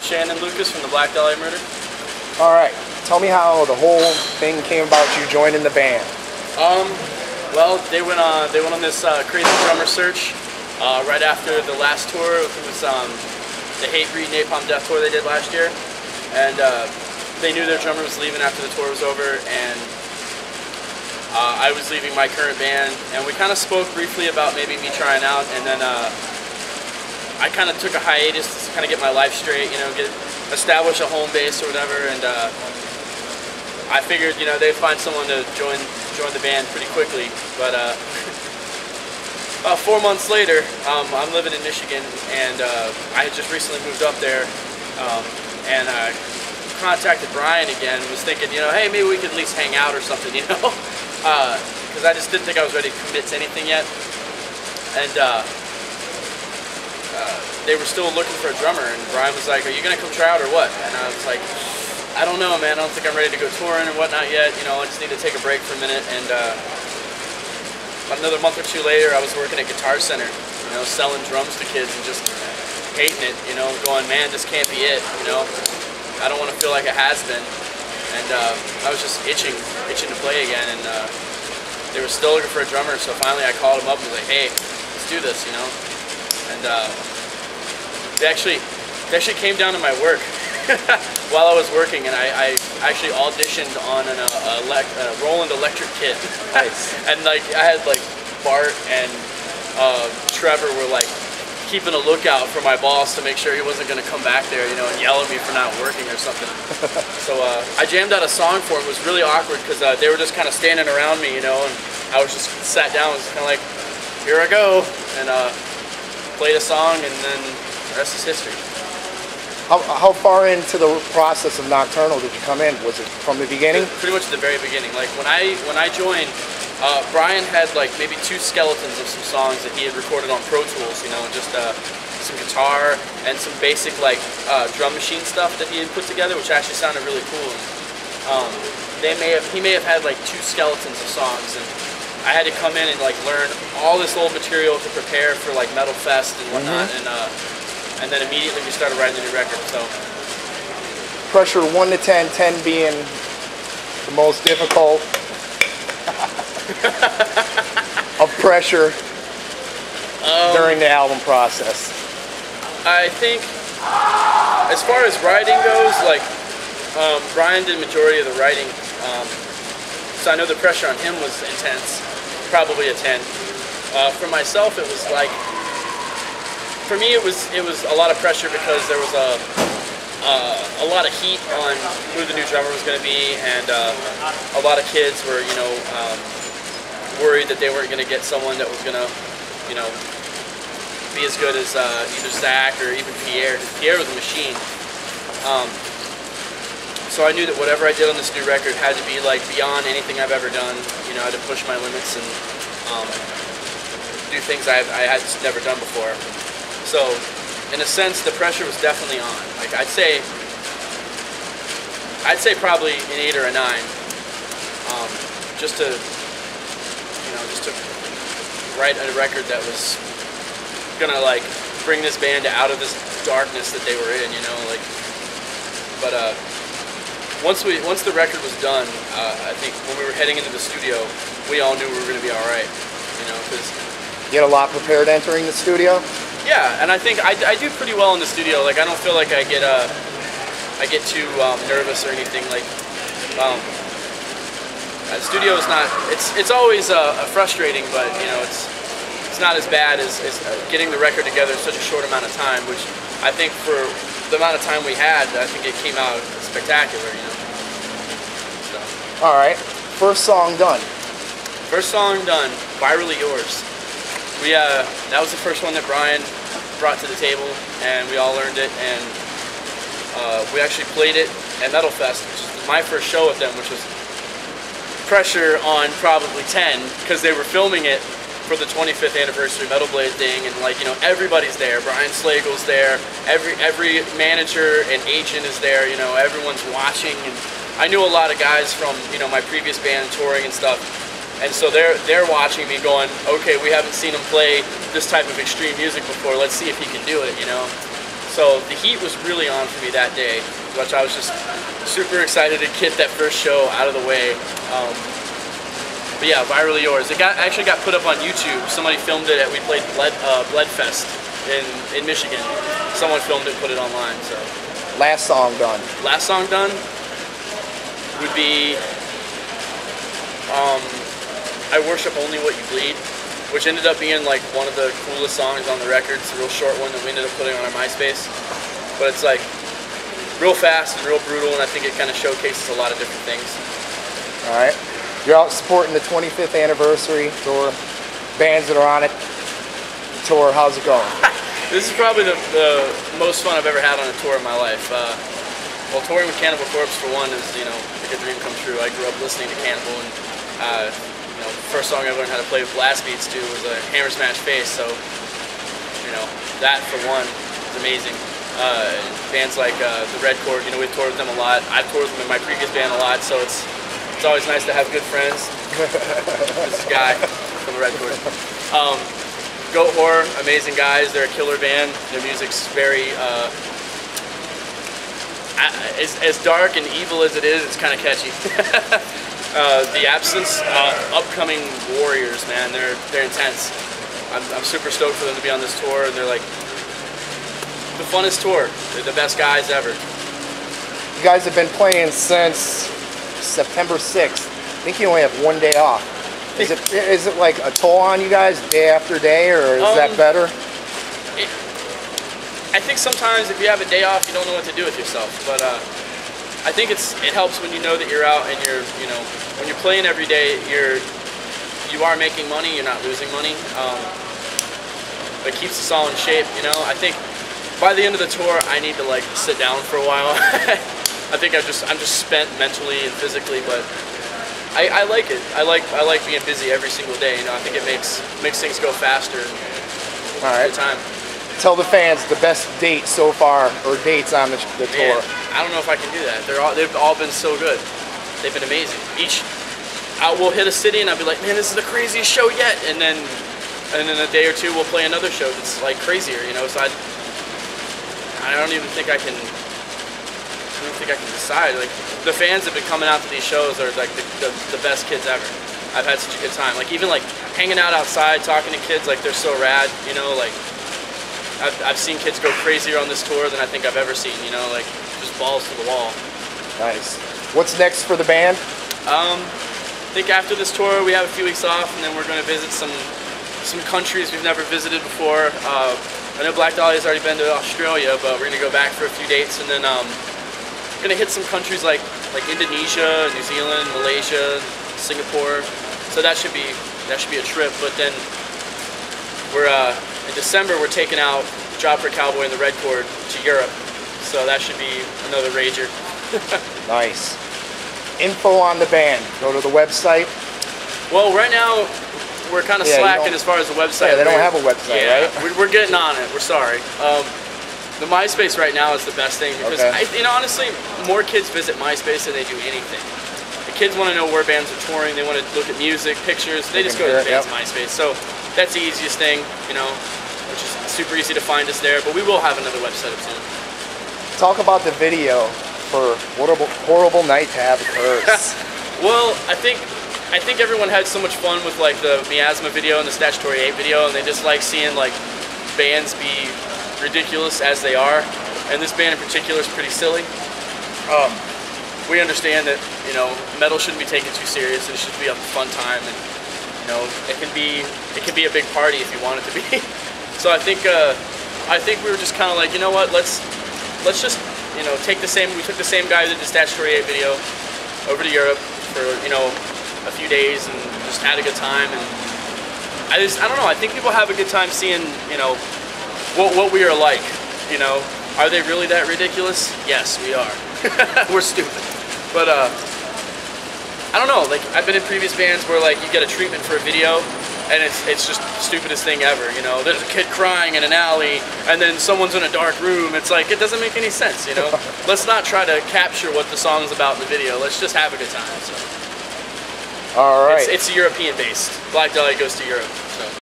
Shannon Lucas from the Dahlia Murder. All right, tell me how the whole thing came about you joining the band. Well, they went on this crazy drummer search right after the last tour. It was the Hate Breed Napalm Death tour they did last year, and they knew their drummer was leaving after the tour was over, and I was leaving my current band, and we kind of spoke briefly about maybe me trying out, and then I kind of took a hiatus to kind of get my life straight, you know, establish a home base or whatever, and I figured, you know, they'd find someone to join the band pretty quickly. But about 4 months later, I'm living in Michigan, and I had just recently moved up there, and I contacted Brian again and was thinking, you know, hey, maybe we could at least hang out or something, you know, because I just didn't think I was ready to commit to anything yet. And they were still looking for a drummer, and Brian was like, are you going to come try out or what? And I was like, I don't know, man. I don't think I'm ready to go touring and whatnot yet. You know, I just need to take a break for a minute. And about another month or two later, I was working at Guitar Center, you know, selling drums to kids and just hating it, you know, going, man, this can't be it, you know. I don't want to feel like it has been. And I was just itching to play again, and they were still looking for a drummer, so finally I called them up and was like, hey, let's do this, you know. And they actually came down to my work while I was working, and I actually auditioned on a Roland electric kit. Nice. And like I had like Bart and Trevor were like keeping a lookout for my boss to make sure he wasn't going to come back there, you know, and yell at me for not working or something. So I jammed out a song for him. It was really awkward because they were just kind of standing around me, you know, and I was just sat down and was kind of like, here I go, and played a song, and then the rest is history. How far into the process of Nocturnal did you come in? Was it from the beginning? Pretty much the very beginning. Like when I joined, Brian had like maybe 2 skeletons of some songs that he had recorded on Pro Tools, you know, just some guitar and some basic like drum machine stuff that he had put together, which actually sounded really cool. And, he may have had like 2 skeletons of songs, and I had to come in and like learn all this old material to prepare for like Metal Fest and whatnot, and then immediately we started writing the new record. So Pressure 1 to 10, 10 being the most difficult of pressure during the album process. I think as far as writing goes, like Brian did the majority of the writing, so I know the pressure on him was intense. Probably a 10. For myself, it was like, for me, it was a lot of pressure because there was a lot of heat on who the new drummer was going to be, and a lot of kids were, you know, worried that they weren't going to get someone that was going to, you know, be as good as either Zach or even Pierre. Pierre was a machine. So I knew that whatever I did on this new record had to be like beyond anything I've ever done. You know, I had to push my limits and do things I had never done before. So, in a sense, the pressure was definitely on. Like I'd say probably an 8 or a 9. Just to, you know, just to write a record that was gonna like bring this band out of this darkness that they were in. You know, like, but once the record was done, I think when we were heading into the studio, we all knew we were going to be all right, you know, because you had a lot prepared entering the studio. Yeah, and I think I do pretty well in the studio. Like I don't feel like I get too nervous or anything. Like the studio is not. It's always frustrating, but you know it's not as bad as getting the record together in such a short amount of time. Which I think for the amount of time we had, I think it came out spectacular, you know. So. All right, first song done. First song done, Virally Yours. That was the first one that Brian brought to the table, and we all learned it, and we actually played it at Metal Fest, which was my first show with them, which was pressure on probably 10, because they were filming it for the 25th anniversary Metal Blade thing, and like, you know, everybody's there. Brian Slagle's there, every manager and agent is there, you know, everyone's watching, and I knew a lot of guys from, you know, my previous band touring and stuff, and so they're watching me going, okay, we haven't seen him play this type of extreme music before, let's see if he can do it, you know. So the heat was really on for me that day, which I was just super excited to get that first show out of the way. But yeah, Virally Yours. It actually got put up on YouTube. Somebody filmed it. We played Bloodfest in Michigan. Someone filmed it, put it online. So Last song done. last song done would be I Worship Only What You Bleed, which ended up being like one of the coolest songs on the record. It's a real short one that we ended up putting on our MySpace. But it's like real fast and real brutal, and I think it kind of showcases a lot of different things. All right. You're out supporting the 25th anniversary tour. Bands that are on it. Tour, how's it going? This is probably the most fun I've ever had on a tour in my life. Well, touring with Cannibal Corpse, for one, is, you know, like a dream come true. I grew up listening to Cannibal, and you know, the first song I learned how to play with blast beats to was a Hammer Smash Face. So, you know, that for one is amazing. Bands like the Red Chord, you know, we've toured with them a lot. I've toured with them in my previous band a lot, so it's always nice to have good friends. This guy from the Red Chord. Goat Horror, amazing guys. They're a killer band. Their music's very as dark and evil as it is, it's kind of catchy. The Absence, upcoming warriors, man. They're intense. I'm super stoked for them to be on this tour, and they're like the funnest tour. They're the best guys ever. You guys have been playing since September 6th. I think you only have one day off. Is it like a toll on you guys day after day, or is that better? I think sometimes if you have a day off, you don't know what to do with yourself. But I think it helps when you know that you're out and you know, when you're playing every day, you are making money, you're not losing money. It keeps us all in shape, you know. I think by the end of the tour, I need to like sit down for a while. I think I'm just spent mentally and physically, but I like it. I like being busy every single day. You know, I think it makes things go faster. All right. Good time. Tell the fans the best date so far, or dates on the tour. Man, I don't know if I can do that. They've all been so good. They've been amazing. We'll hit a city and I'll be like, man, this is the craziest show yet. And then in a day or two, we'll play another show that's like crazier. You know, so I don't even think I can. I don't think I can decide. Like, the fans that have been coming out to these shows are like the best kids ever. I've had such a good time. Like, even like hanging out outside, talking to kids, like they're so rad. You know, like I've seen kids go crazier on this tour than I think I've ever seen. You know, like just balls to the wall. Nice. What's next for the band? I think after this tour, we have a few weeks off, and then we're going to visit some countries we've never visited before. I know Black Dahlia's already been to Australia, but we're going to go back for a few dates, and then we're going to hit some countries like Indonesia, New Zealand, Malaysia, Singapore. So that should be a trip. But then we're in December, we're taking out Job for a Cowboy and the Red Chord to Europe. So that should be another rager. Nice. Info on the band. Go to the website. Well, right now we're kind of slacking as far as the website. Yeah, they don't have a website, right? We're getting on it. We're sorry. The MySpace right now is the best thing because honestly, more kids visit MySpace than they do anything. The kids want to know where bands are touring. They want to look at music, pictures. They just go to the band's MySpace. So that's the easiest thing, you know, which is super easy to find us there. But we will have another website up soon. Talk about the video for Horrible Night to Have Occurs. Well, I think everyone had so much fun with like the Miasma video and the Statutory 8 video, and they just like seeing like bands be ridiculous as they are. And this band in particular is pretty silly. We understand that, you know, metal shouldn't be taken too serious, and it should be a fun time, and you know, it can be a big party if you want it to be. So I think we were just kind of like, you know what, let's just, you know, we took the same guy who did the Statutory 8 video over to Europe for, you know, a few days and just had a good time. And I don't know, I think people have a good time seeing, you know, what we are like, you know. Are they really that ridiculous? Yes, we are. We're stupid. But I don't know, like I've been in previous bands where like you get a treatment for a video and it's just the stupidest thing ever, you know. There's a kid crying in an alley and then someone's in a dark room. It's like, it doesn't make any sense, you know. Let's not try to capture what the song's about in the video. Let's just have a good time. So. All right. It's European based. Black Dahlia goes to Europe. So.